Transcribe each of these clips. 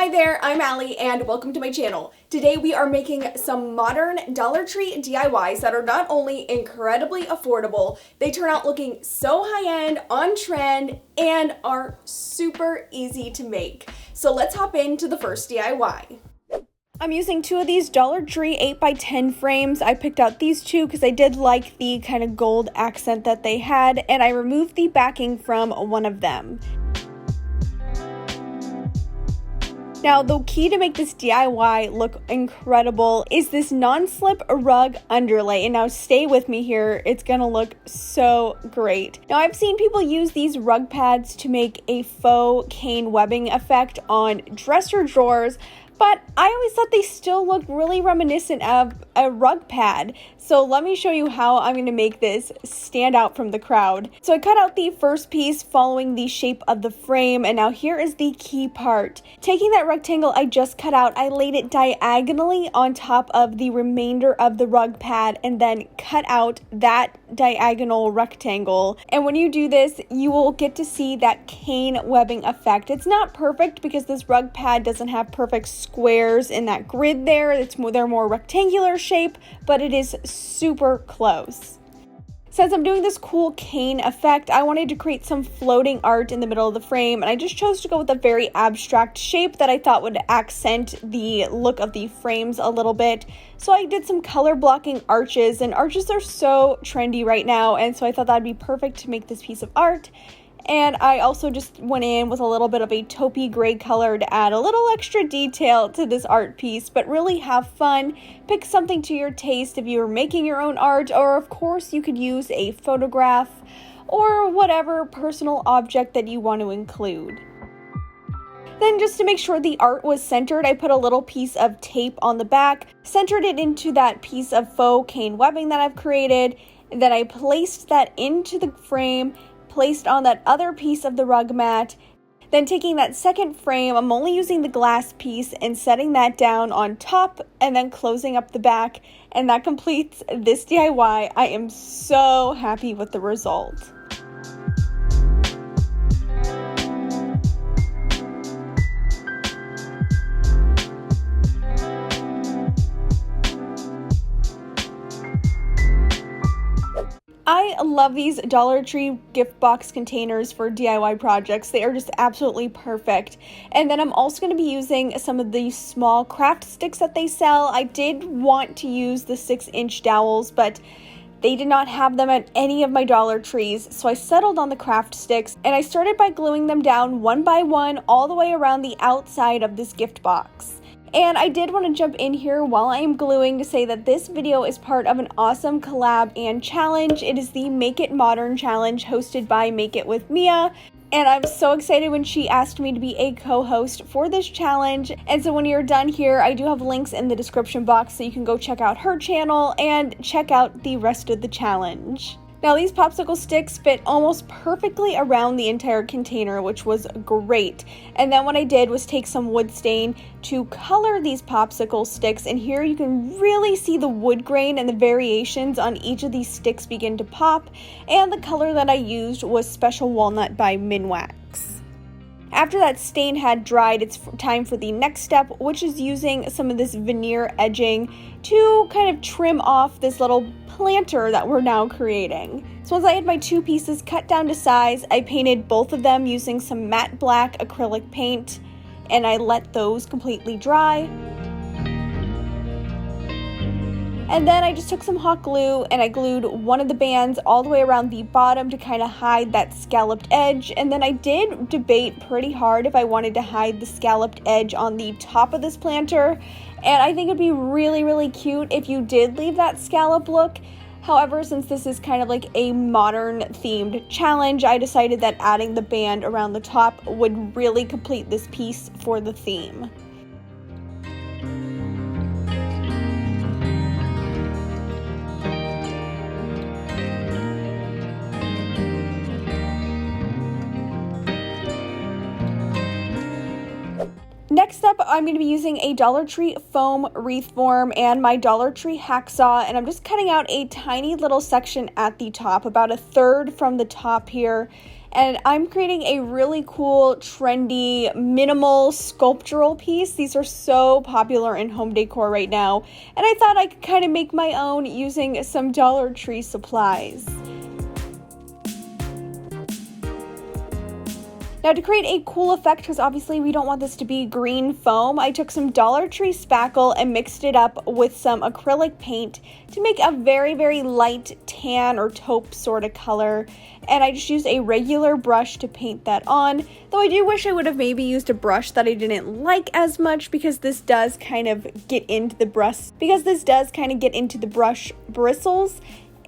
Hi there, I'm Allie and welcome to my channel. Today we are making some modern Dollar Tree DIYs that are not only incredibly affordable, they turn out looking so high-end, on trend, and are super easy to make. So let's hop into the first DIY. I'm using two of these Dollar Tree 8x10 frames. I picked out these two because I did like the kind of gold accent that they had, and I removed the backing from one of them. Now, the key to make this DIY look incredible is this non-slip rug underlay. And now stay with me here, it's gonna look so great. Now, I've seen people use these rug pads to make a faux cane webbing effect on dresser drawers, but I always thought they still looked really reminiscent of a rug pad. So let me show you how I'm going to make this stand out from the crowd. So I cut out the first piece following the shape of the frame, and now here is the key part. Taking that rectangle I just cut out, I laid it diagonally on top of the remainder of the rug pad and then cut out that diagonal rectangle. And when you do this, you will get to see that cane webbing effect. It's not perfect because this rug pad doesn't have perfect squares in that grid there. They're more rectangular shape, but it is super close. Since I'm doing this cool cane effect, I wanted to create some floating art in the middle of the frame, and I just chose to go with a very abstract shape that I thought would accent the look of the frames a little bit. So I did some color blocking arches, and arches are so trendy right now, and so I thought that'd be perfect to make this piece of art. And I also just went in with a little bit of a taupey gray color to add a little extra detail to this art piece, but really have fun. Pick something to your taste if you're making your own art, or of course you could use a photograph or whatever personal object that you want to include. Then, just to make sure the art was centered, I put a little piece of tape on the back, centered it into that piece of faux cane webbing that I've created, and then I placed that into the frame, placed on that other piece of the rug mat. Then taking that second frame, I'm only using the glass piece and setting that down on top and then closing up the back, and that completes this DIY. I am so happy with the result. I love these Dollar Tree gift box containers for DIY projects. They are just absolutely perfect. And then I'm also going to be using some of these small craft sticks that they sell. I did want to use the 6-inch dowels, but they did not have them at any of my Dollar Trees, so I settled on the craft sticks, and I started by gluing them down one by one all the way around the outside of this gift box. And I did want to jump in here while I am gluing to say that this video is part of an awesome collab and challenge. It is the Make It Modern challenge hosted by Make It with Mia. And I'm so excited when she asked me to be a co-host for this challenge. And so when you're done here, I do have links in the description box so you can go check out her channel and check out the rest of the challenge. Now, these popsicle sticks fit almost perfectly around the entire container, which was great. And then what I did was take some wood stain to color these popsicle sticks, and here you can really see the wood grain and the variations on each of these sticks begin to pop, and the color that I used was Special Walnut by Minwax. After that stain had dried, it's time for the next step, which is using some of this veneer edging to kind of trim off this little planter that we're now creating. So once I had my two pieces cut down to size, I painted both of them using some matte black acrylic paint, and I let those completely dry. And then I just took some hot glue and I glued one of the bands all the way around the bottom to kind of hide that scalloped edge. And then I did debate pretty hard if I wanted to hide the scalloped edge on the top of this planter. And I think it'd be really, really cute if you did leave that scallop look. However, since this is kind of like a modern themed challenge, I decided that adding the band around the top would really complete this piece for the theme. Next up, I'm going to be using a Dollar Tree foam wreath form and my Dollar Tree hacksaw, and I'm just cutting out a tiny little section at the top, about a third from the top here, and I'm creating a really cool, trendy, minimal sculptural piece. These are so popular in home decor right now, and I thought I could kind of make my own using some Dollar Tree supplies. Now, to create a cool effect, because obviously we don't want this to be green foam, I took some Dollar Tree spackle and mixed it up with some acrylic paint to make a very, very light tan or taupe sort of color. And I just used a regular brush to paint that on, though I do wish I would have maybe used a brush that I didn't like as much, because this does kind of get into the brush bristles.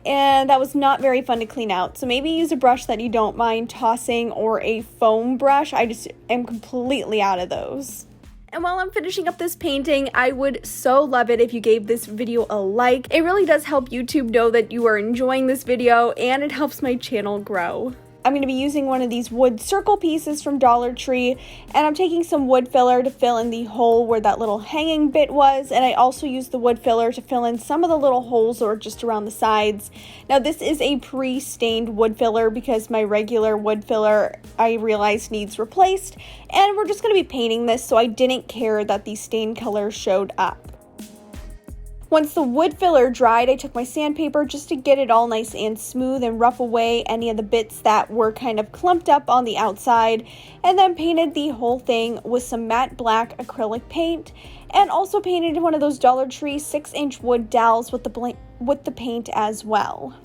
And that was not very fun to clean out. So maybe use a brush that you don't mind tossing, or a foam brush. I just am completely out of those. And while I'm finishing up this painting, I would so love it if you gave this video a like. It really does help YouTube know that you are enjoying this video, and it helps my channel grow. I'm going to be using one of these wood circle pieces from Dollar Tree, and I'm taking some wood filler to fill in the hole where that little hanging bit was, and I also used the wood filler to fill in some of the little holes or just around the sides. Now, this is a pre-stained wood filler because my regular wood filler, I realized, needs replaced, and we're just going to be painting this, so I didn't care that the stain color showed up. Once the wood filler dried, I took my sandpaper just to get it all nice and smooth and rough away any of the bits that were kind of clumped up on the outside, and then painted the whole thing with some matte black acrylic paint, and also painted one of those Dollar Tree 6-inch wood dowels with the paint as well.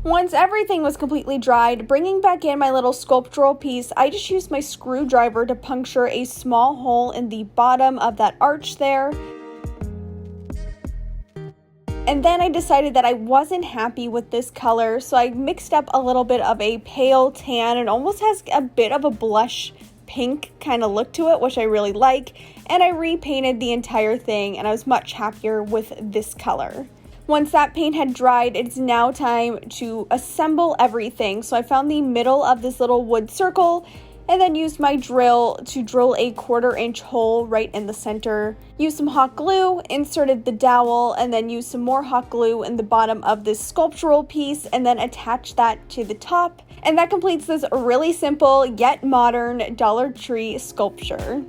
Once everything was completely dried, bringing back in my little sculptural piece, I just used my screwdriver to puncture a small hole in the bottom of that arch there. And then I decided that I wasn't happy with this color, so I mixed up a little bit of a pale tan. It almost has a bit of a blush pink kind of look to it, which I really like, and I repainted the entire thing, and I was much happier with this color. Once that paint had dried, it's now time to assemble everything. So I found the middle of this little wood circle and then used my drill to drill a 1/4-inch hole right in the center. Used some hot glue, inserted the dowel, and then used some more hot glue in the bottom of this sculptural piece, and then attached that to the top. And that completes this really simple yet modern Dollar Tree sculpture.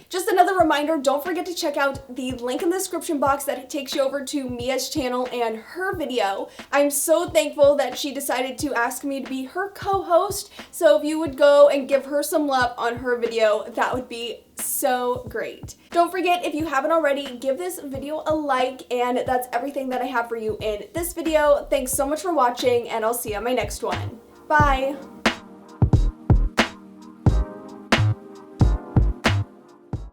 Just another reminder, don't forget to check out the link in the description box that takes you over to Mia's channel and her video. I'm so thankful that she decided to ask me to be her co-host, so if you would go and give her some love on her video, that would be so great. Don't forget, if you haven't already, give this video a like, and that's everything that I have for you in this video. Thanks so much for watching, and I'll see you on my next one. Bye!